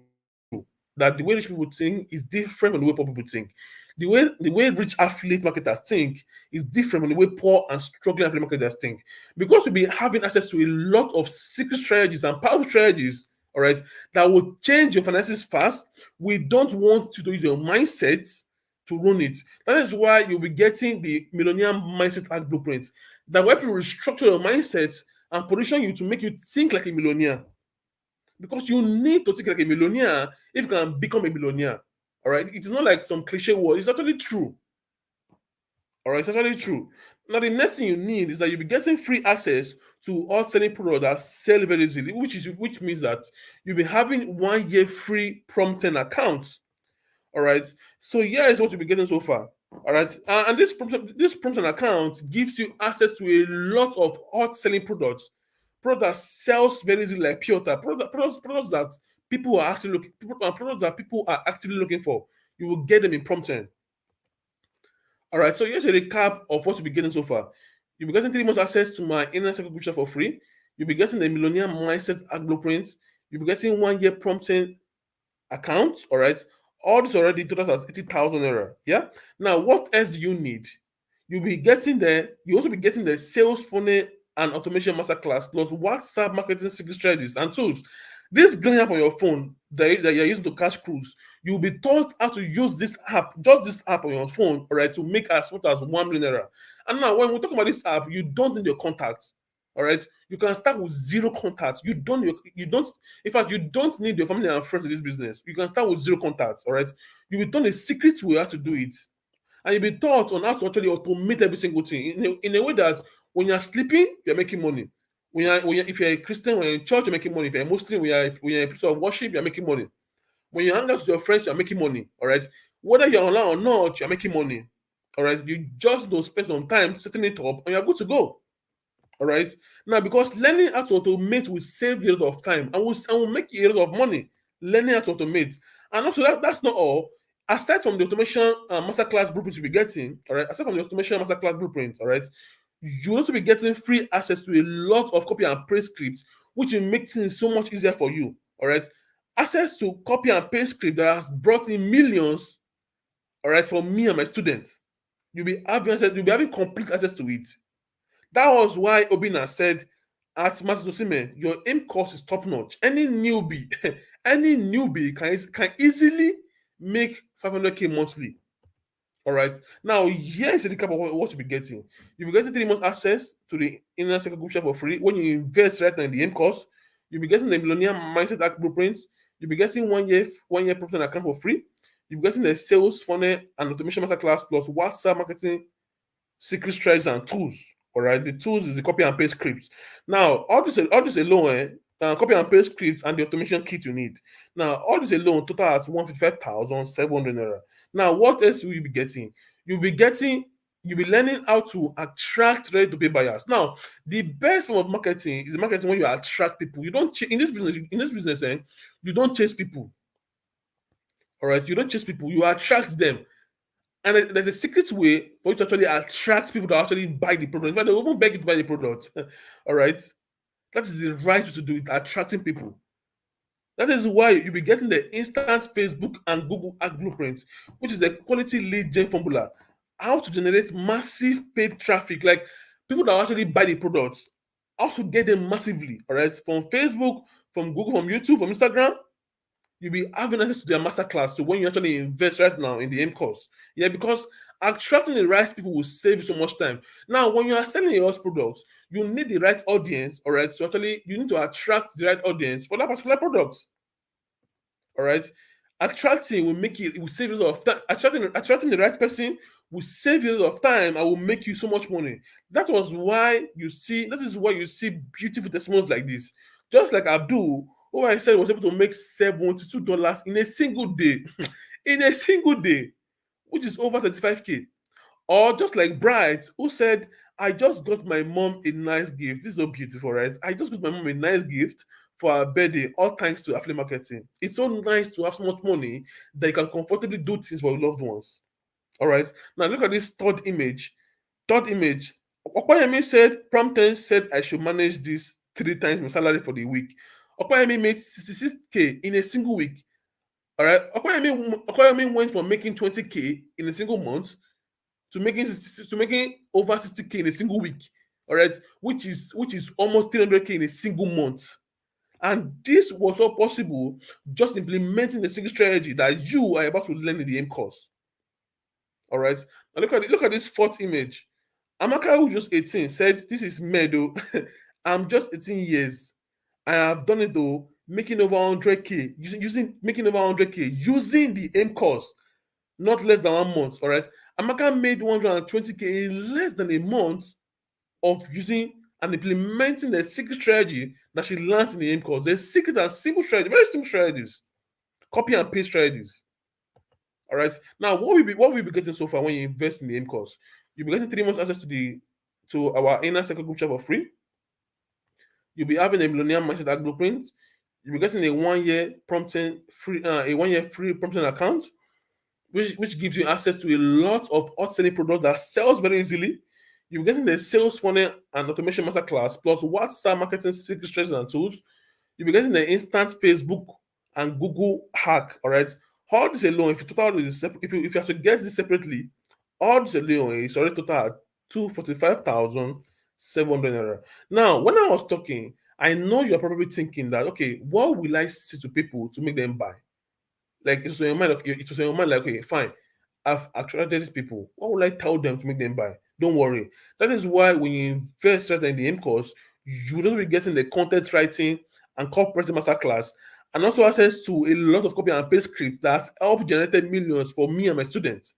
that the way rich people think is different from the way poor people think. The way rich affiliate marketers think is different from the way poor and struggling affiliate marketers think. Because we'll be having access to a lot of secret strategies and powerful strategies, all right, that will change your finances fast. We don't want you to use your mindset to run it. That is why you'll be getting the Millionaire Mindset Act Blueprint that will help you restructure your mindset and position you to make you think like a millionaire. Because you need to think like a millionaire if you can become a millionaire. All right. It is not like some cliche word. It's actually true. All right. It's actually true. Now, the next thing you need is that you'll be getting free access to all selling products that sell very easily, which means that you'll be having 1 year free PROMPTEARN account. All right. So here is what you'll be getting so far. All right. And this PROMPTEARN account gives you access to a lot of hot selling products. Products that sells very easily like pure water, products that products that people are actively looking for. You will get them in PROMPTEARN. All right, so here's a recap of what you'll be getting so far. You'll be getting 3 months access to my inner circle group chat for free. You'll be getting the Millionaire Mindset Act Blueprints. You'll be getting 1 year PROMPTEARN account. All right, all this already total as 80,000 naira. Yeah. Now, what else do you need? You also be getting the sales funnel and automation masterclass plus WhatsApp marketing secret strategies and tools. This green app on your phone that you're using to cash cruise, you'll be taught how to use just this app on your phone, all right, to make as much as 1 million naira. And now, when we talk about this app, you don't need your contacts. All right, you can start with zero contacts. You don't. In fact, you don't need your family and friends in this business. You can start with zero contacts. All right, you will turn a secret way how to do it, and you'll be taught on how to actually automate every single thing in a way that when you're sleeping, you're making money. If you're a Christian, when you're in church, you're making money. If you're a Muslim, when you're a piece of worship, you're making money. When you hang out with your friends, you're making money. All right, whether you're online or not, you're making money. All right, you just don't spend some time setting it up, and you're good to go. All right. Now, because learning how to automate will save you a lot of time and will make you a lot of money. Learning how to automate. And also, that's not all. Aside from the automation masterclass blueprint you'll be getting, all right, aside from the automation masterclass blueprint, all right, you'll also be getting free access to a lot of copy and paste scripts, which will make things so much easier for you. All right. Access to copy and paste script that has brought in millions, all right, for me and my students. You'll be having complete access to it. That was why Obina said at Master Osime, your aim course is top notch. Any newbie, any newbie can easily make 500K monthly. All right. Now, here is a recap of what you'll be getting. You'll be getting 3 months access to the inner circle group share for free. When you invest right now in the aim course, you'll be getting the Millionaire Mindset Act blueprints. You'll be getting one year profit account for free. You'll be getting the sales funnel and automation masterclass plus WhatsApp marketing secret strategies and tools. All right, the tools is the copy and paste scripts. Now, all this alone, copy and paste scripts and the automation kit you need. Now, all this alone total at 155,700 naira. Now, what else will you be getting? You'll be learning how to attract ready to pay buyers. Now, the best form of marketing is marketing when you attract people. You don't in this business. You don't chase people. All right, you don't chase people. You attract them. And there's a secret way for you to actually attract people to actually buy the product. In fact, they even beg you to buy the product. All right. That is the right way to do it, attracting people. That is why you'll be getting the instant Facebook and Google ad blueprints, which is the quality lead gen formula. How to generate massive paid traffic, like people that actually buy the products, how to get them massively, all right, from Facebook, from Google, from YouTube, from Instagram. You'll be having access to their masterclass. So when you actually invest right now in the aim course, yeah, because attracting the right people will save you so much time. Now, when you are selling your products, you need the right audience, all right. So actually, you need to attract the right audience for that particular product, all right. Attracting will make it will save you a lot of time. Attracting the right person will save you a lot of time and will make you so much money. That is why you see beautiful testimonies like this. Just like Abdul, who I said was able to make $72 in a single day. In a single day, which is over 35K. Or just like Bright, who said, I just got my mom a nice gift. This is so beautiful, right? I just got my mom a nice gift for her birthday, all thanks to affiliate marketing. It's so nice to have so much money that you can comfortably do things for your loved ones. All right. Now look at this third image. Third image. Okoyemi said, PROMPTEARN said I should manage this 3 times my salary for the week. Okoyemi made 66K in a single week. All right. Okoyemi went from making 20K in a single month to making over 60K in a single week. All right, which is almost 300K in a single month. And this was all possible just implementing the single strategy that you are about to learn in the aim course. All right. Now look at this fourth image. Amaka, who just 18, said, "This is Medo. I'm just 18 years. I have done it though, making over 100K, making over 100K using the aim course, not less than 1 month. All right. Amaka made 120K in less than a month of using and implementing the secret strategy that she learned in the aim course. The secret and simple strategy, very simple strategies, copy and paste strategies. All right. Now, what we be getting so far when you invest in the aim course? You'll be getting 3 months access to our inner circle group chat for free. You'll be having a Millionaire Mindset Act blueprint. You'll be getting a 1 year free prompting account, which gives you access to a lot of hot-selling products that sells very easily. You're getting the sales funnel and automation masterclass plus WhatsApp marketing secret strategies and tools. You'll be getting the instant Facebook and Google hack. All right, all this alone, if you have to get this separately, all this alone is already total at 245,700 naira. Now, when I was talking, I know you're probably thinking that, okay, what will I say to people to make them buy? Like it was in your mind, like, okay, fine. I've attracted people. What will I tell them to make them buy? Don't worry. That is why when you invest right in the aim course, You will also be getting the content writing and corporate masterclass, and also access to a lot of copy and paste scripts that's helped generated millions for me and my students.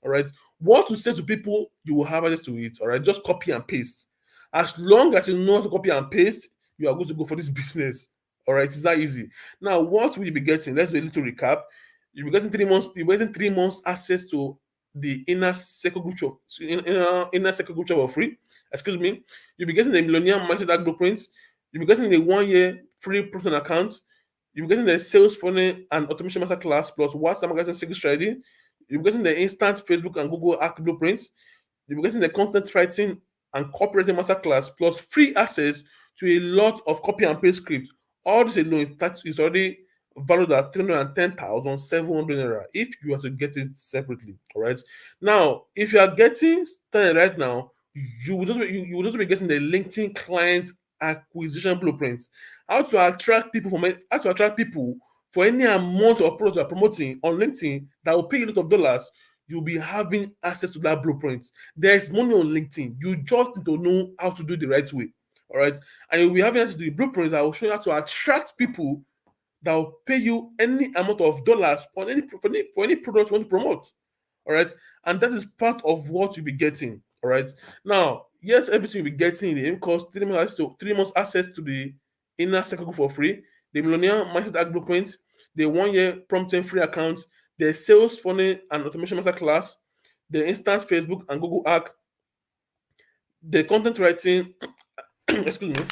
All right. What to say to people, you will have access to it. All right. Just copy and paste. As long as you know how to copy and paste, you are going to go for this business. All right. It's that easy. Now, what will you be getting? Let's do a little recap. You'll be getting 3 months. You'll be getting 3 months access to the inner circle group chat for free. Excuse me. You'll be getting the Millionaire Mindset Blueprint. You'll be getting the 1 year free protein account. You'll be getting the sales funnel and automation masterclass plus WhatsApp marketing secret strategy. You'll be getting the instant Facebook and Google Ads blueprints. You'll be getting the content writing and copywriting masterclass plus free access to a lot of copy and paste scripts. All this alone is already valued at 310,700 naira if you are to get it separately. All right. Now, if you are getting started right now, you will also be getting the LinkedIn client acquisition blueprints. How to attract people for any amount of product you are promoting on LinkedIn that will pay you a lot of dollars. You'll be having access to that blueprint. There is money on LinkedIn. You just need to know how to do it the right way. All right. And you'll be having access to the blueprint that will show you how to attract people that will pay you any amount of dollars for any product you want to promote. All right. And that is part of what you'll be getting. All right. Now, yes, everything you'll be getting in the course, 3 months access to the inner circle group for free, the Millionaire Mindset Blueprint, the 1 year PROMPTEARN free account, the sales funnel and automation masterclass, the instant Facebook and Google Ads, the content writing, excuse me,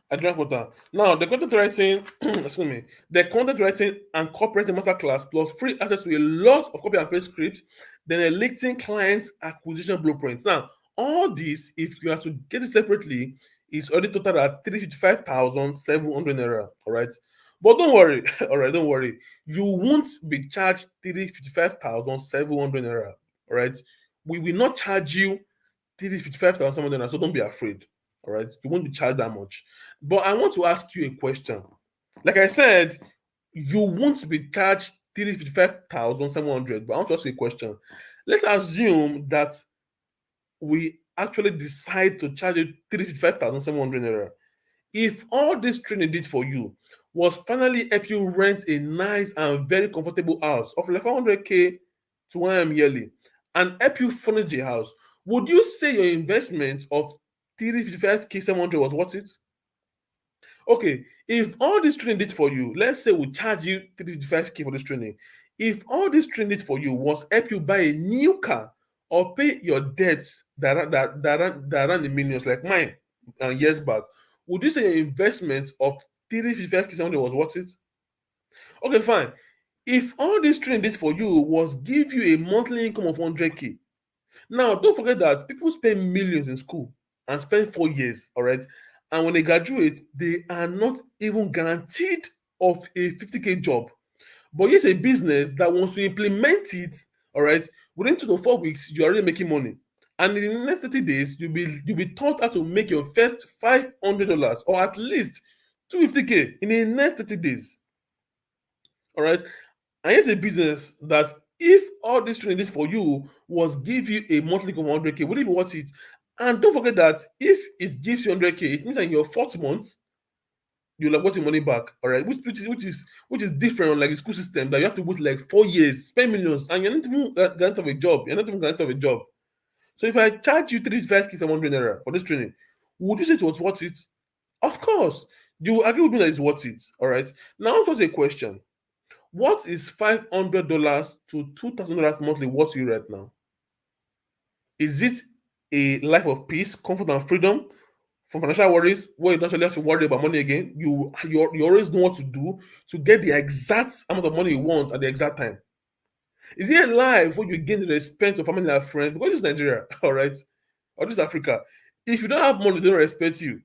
I drank water. Now, the content writing, excuse me, the content writing and copywriting masterclass plus free access to a lot of copy and paste scripts, then a LinkedIn clients acquisition blueprints. Now, all this, if you are to get it separately, is already total at 355,700 naira. All right. But don't worry, all right, don't worry. You won't be charged 355,700 naira. All right. We will not charge you 355,700 naira, so don't be afraid. All right. You won't be charged that much. But I want to ask you a question. Like I said, you won't be charged 355,700. But I want to ask you a question. Let's assume that we actually decide to charge you 355,700 naira. If all this training did for you was finally help you rent a nice and very comfortable house of like 500K to 1 M yearly and help you furnish the house, would you say your investment of 355K 700 was worth it? Okay, if all this training did for you, let's say we charge you 355K for this training. If all this training did for you was help you buy a new car or pay your debts that ran the millions like mine years back, would you say your investment of 355K was worth it? Okay, fine. If all this training did for you was give you a monthly income of 100K, now don't forget that people spend millions in school and spend 4 years, all right? And when they graduate, they are not even guaranteed of a 50K job. But here's a business that wants to implement it, all right, within 2 to 4 weeks, you're already making money. And in the next 30 days, you'll be taught how to make your first $500 or at least 250K in the next 30 days. All right. And here's a business that if all this training is for you was give you a monthly income of 100K, would it be worth it? And don't forget that if it gives you 100K, it means that in your fourth month, you'll have got your money back. All right, which is different on like the school system that you have to wait like 4 years, spend millions, and you're not even guaranteed of a job. You're not even guaranteed of a job. So if I charge you 35K 700 naira for this training, would you say it was worth it? Of course, you will agree with me that it's worth it. All right. Now, just a question: what is $500 to $2,000 monthly worth to you right now? Is it a life of peace, comfort, and freedom from financial worries where you don't really have to worry about money again? You always know what to do to get the exact amount of money you want at the exact time. Is it a life where you gain the respect of family and friends? Because this is Nigeria, all right, or this is Africa. If you don't have money, they don't respect you.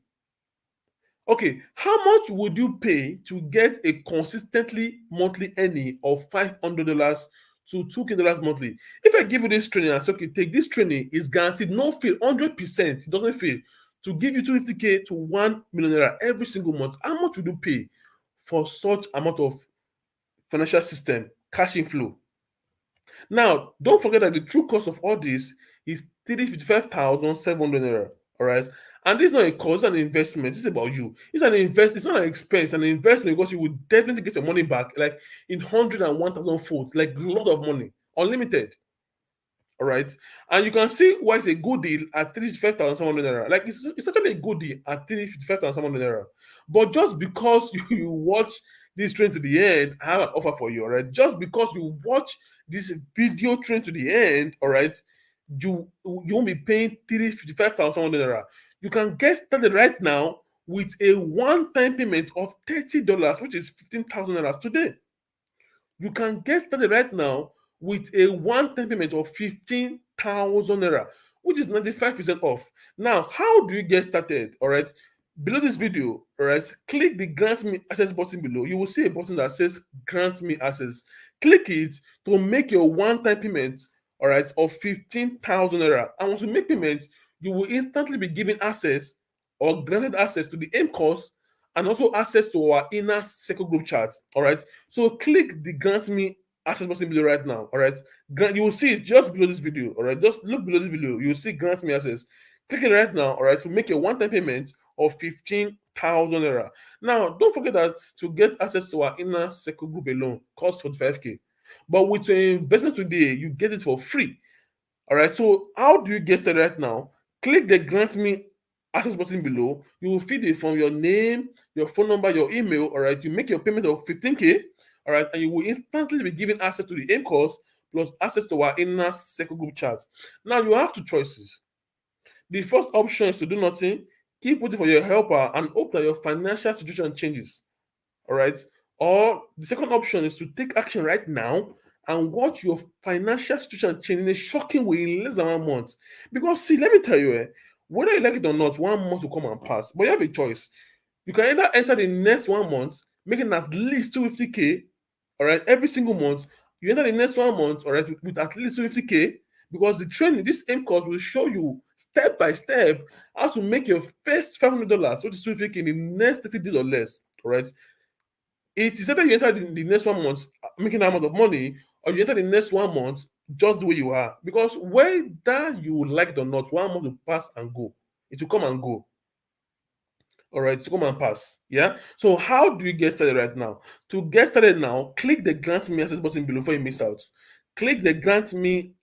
Okay, how much would you pay to get a consistently monthly earning of $500 to $2K monthly? If I give you this training and say, okay, take this training, is guaranteed no fail, 100%, it doesn't fail, to give you 250K to 1 million naira every single month, how much would you pay for such amount of financial system, cash inflow? Now, don't forget that the true cost of all this is 355,700 naira. All right. And this is not a cost, it's an investment. It's about you. It's not an expense, an investment because you will definitely get your money back like in 101,000 folds, like a lot of money, unlimited. All right. And you can see why it's a good deal at 355,700 naira. Like it's actually a good deal at 355,700 naira. But just because you watch this train to the end, I have an offer for you. All right. Just because you watch this video train to the end, all right, you won't be paying 355,700 naira. You can get started right now with a one-time payment of $30, which is 15,000 naira today. You can get started right now with a one-time payment of 15,000 naira, which is 95% off. Now, how do you get started? All right. Below this video, all right, click the grant me access button below. You will see a button that says grant me access. Click it to make your one-time payment, all right, of 15,000 naira. And once you make payment, you will instantly be given access or granted access to the aim course and also access to our inner circle group chat. All right. So click the grant me access button below right now. All right. You will see it just below this video. All right. Just look below this video. You will see grant me access. Click it right now. All right. To make a one-time payment of 15,000 naira. Now, don't forget that to get access to our inner circle group alone costs 45k. But with your investment today, you get it for free. All right. So how do you get it right now? Click the grant me access button below. You will feed it from your name, your phone number, your email. All right. You make your payment of 15k. All right. And you will instantly be given access to the aim course plus access to our inner circle group chat. Now you have two choices. The first option is to do nothing, keep waiting for your helper, and hope that your financial situation changes. All right. Or the second option is to take action right now and watch your financial situation change in a shocking way in less than 1 month. Because, see, let me tell you, whether you like it or not, 1 month will come and pass. But you have a choice. You can either enter the next 1 month, making at least 250k, all right, every single month. You enter the next 1 month, all right, with at least 250k, because the training, this aim course will show you step by step how to make your first $500, which is 250k, in the next 30 days or less, all right. It is either you enter the next 1 month making that amount of money, or you enter the next 1 month just the way you are. Because whether you like it or not, 1 month will pass and go. It will come and go. All right, to come and pass. Yeah. So how do you get started right now? To get started now, click the grant me access button below before you miss out. Click the grant me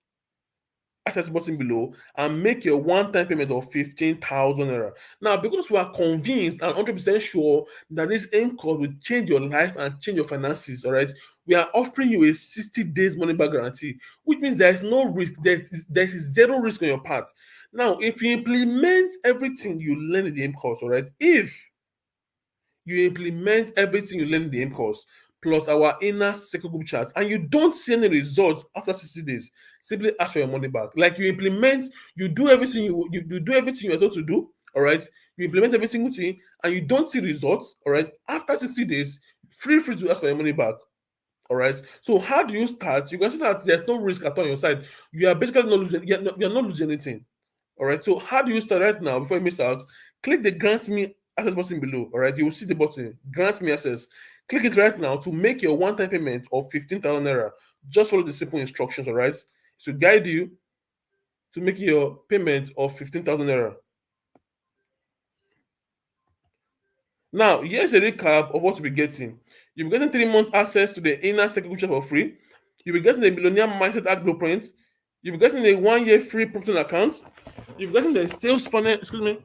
access button below and make your one-time payment of 15,000 naira. Now, because we are convinced and 100% sure that this aim course will change your life and change your finances, all right, we are offering you a 60 days money back guarantee, which means there is no risk, there's zero risk on your part. Now, if you implement everything you learn in the aim course, all right, if you implement everything you learn in the aim course plus our inner circle group chat and you don't see any results after 60 days, simply ask for your money back. Like you implement, you do everything you do everything you're told to do, all right, you implement every single thing and you don't see results, all right, after 60 days, feel free to ask for your money back. All right. So how do you start? You can see that there's no risk at all on your side. You are basically not losing. You're not losing anything. All right. So how do you start right now before you miss out? Click the grant me access button below. All right. You will see the button grant me access. Click it right now to make your one-time payment of 15,000 naira. Just follow the simple instructions. All right. To guide you to make your payment of 15,000 naira. Now, here's a recap of what you'll be getting. You'll be getting 3 months access to the inner circle feature for free. You'll be getting a millionaire mindset act blueprint. You'll be getting a 1 year free prompting account. You'll be getting the sales funnel. Excuse me.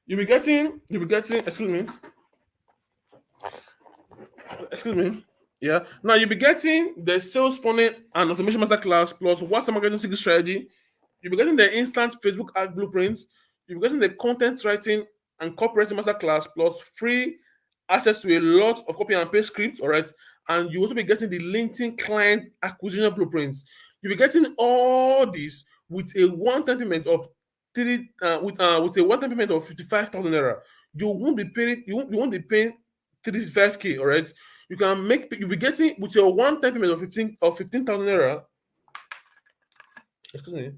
Excuse me. Excuse me. Yeah. Now you'll be getting the sales funnel and automation masterclass plus WhatsApp marketing secret strategy. You'll be getting the instant Facebook ad blueprints. You'll be getting the content writing and copywriting masterclass plus free access to a lot of copy and paste scripts. All right. And you also be getting the LinkedIn client acquisition blueprints. You'll be getting all this with a one-time payment of with a one-time payment of 55,000 naira. You won't be paying 35k. All right. You'll be getting with your one-time payment of 15,000 naira. Excuse me.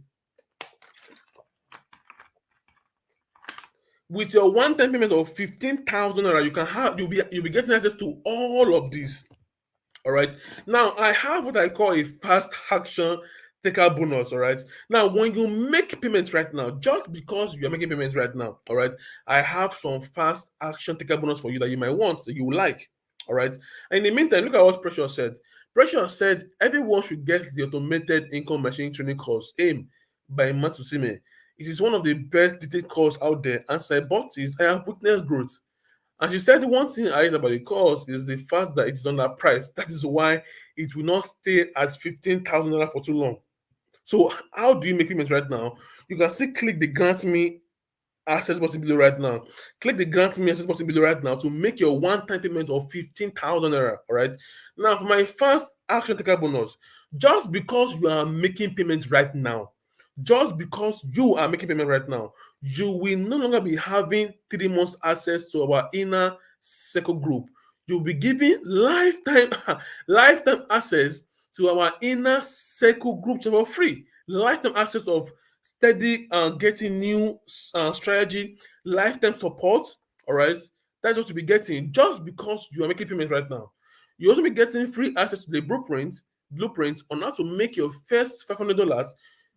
With your one-time payment of 15,000 naira, you'll be getting access to all of this. All right. Now I have what I call a fast action taker bonus. All right. Now, when you make payments right now, just because you are making payments right now, all right, I have some fast action taker bonus for you that you might want, that you will like. All right. And in the meantime, look at what Precious said. Precious said everyone should get the automated income machine training course, AIM, by Matusime. It is one of the best detailed courses out there, and I bought it. I have witnessed growth. And she said one thing I hate about the course is the fact that it is underpriced. That is why it will not stay at 15,000 naira for too long. So how do you make payments right now? You can still click the grant me access button below right now. Click the grant me access button below right now to make your one-time payment of 15,000 naira. All right. Now, for my first action taker bonus, just because you are making payments right now, just because you are making payment right now, you will no longer be having 3 months access to our inner circle group. You'll be given lifetime lifetime access to our inner circle group for free. Lifetime access of steady getting new strategy, lifetime support. All right, that's what you'll be getting just because you are making payment right now. You also be getting free access to the blueprint on how to make your first $500,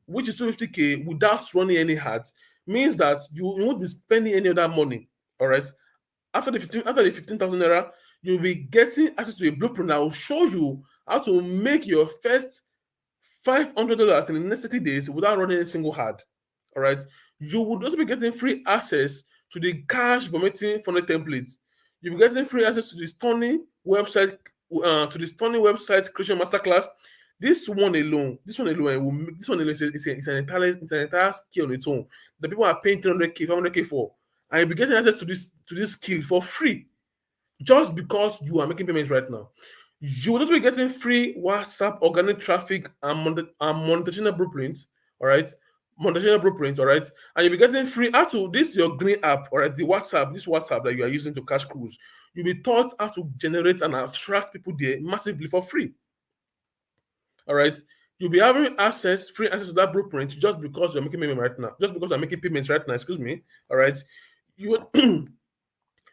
which is 250K, without running any ads. Means that you won't be spending any other money. All right. After the 15,000 naira, you'll be getting access to a blueprint that will show you how to make your first $500 in the next 30 days without running a single ad. All right. You would also be getting free access to the cash vomiting funnel templates. You'll be getting free access to the stunning website creation masterclass. This one alone it's an entire skill on its own. The people are paying 300K, 500K for, and you'll be getting access to this skill for free just because you are making payments right now. You will also be getting free WhatsApp organic traffic and monetization blueprints. All right. Monetization blueprints. All right. And you'll be getting free how to this your green app. All right. This WhatsApp that you are using to cash cruise. You'll be taught how to generate and attract people there massively for free. All right. You'll be having free access to that blueprint just because you're making payment right now. Just because I'm making payments right now. Excuse me. All right. You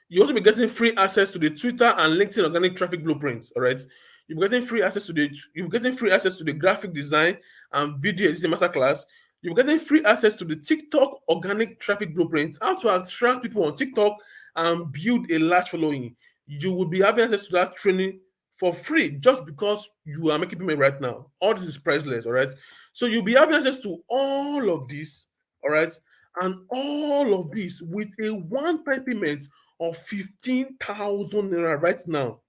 You also be getting free access to the Twitter and LinkedIn organic traffic blueprints. All right. You're getting free access to the graphic design and video editing masterclass. You're getting free access to the TikTok organic traffic blueprint, how to attract people on TikTok and build a large following. You will be having access to that training for free just because you are making payment right now. All this is priceless, all right? So you'll be having access to all of this, all right? And all of this with a one-time payment of 15,000 naira right now.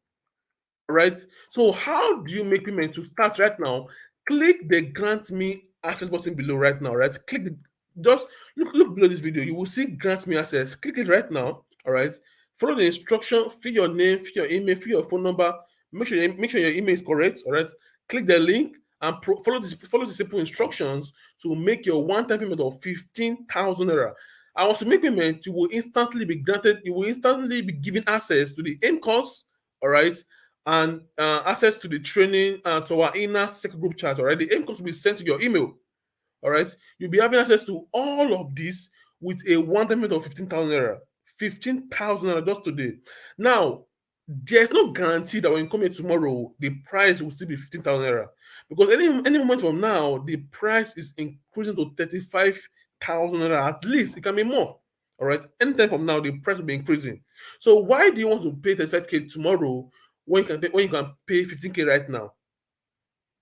Right? So how do you make payment to start right now? Click the grant me access button below right now, right? Just look below this video. You will see grant me access. Click it right now. All right. Follow the instruction, fill your name, fill your email, fill your phone number. Make sure your email is correct. All right. Click the link and follow the simple instructions to make your one-time payment of 15,000 naira. And once you make payment, you will instantly be given access to the AIM course, all right, and access to the training to our inner circle group chat. All right, the AIM course will be sent to your email. All right, you'll be having access to all of this with a one-time payment of 15,000 naira. 15,000 naira just today. Now, there's no guarantee that when you come here tomorrow, the price will still be 15,000 naira, because any moment from now, the price is increasing to 35,000 naira at least. It can be more. All right, anytime from now, the price will be increasing. So why do you want to pay 35K tomorrow when you can pay 15K right now?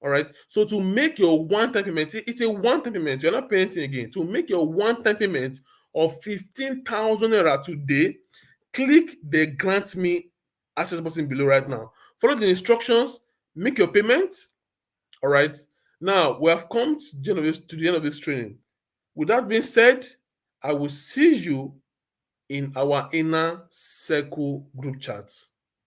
All right. So to make your one-time payment, it's a one-time payment. You're not paying anything again. To make your one-time payment of 15,000 naira today, click the grant me access button below right now. Follow the instructions, make your payment. All right. Now we have come to the end of this training. With that being said, I will see you in our inner circle group chat.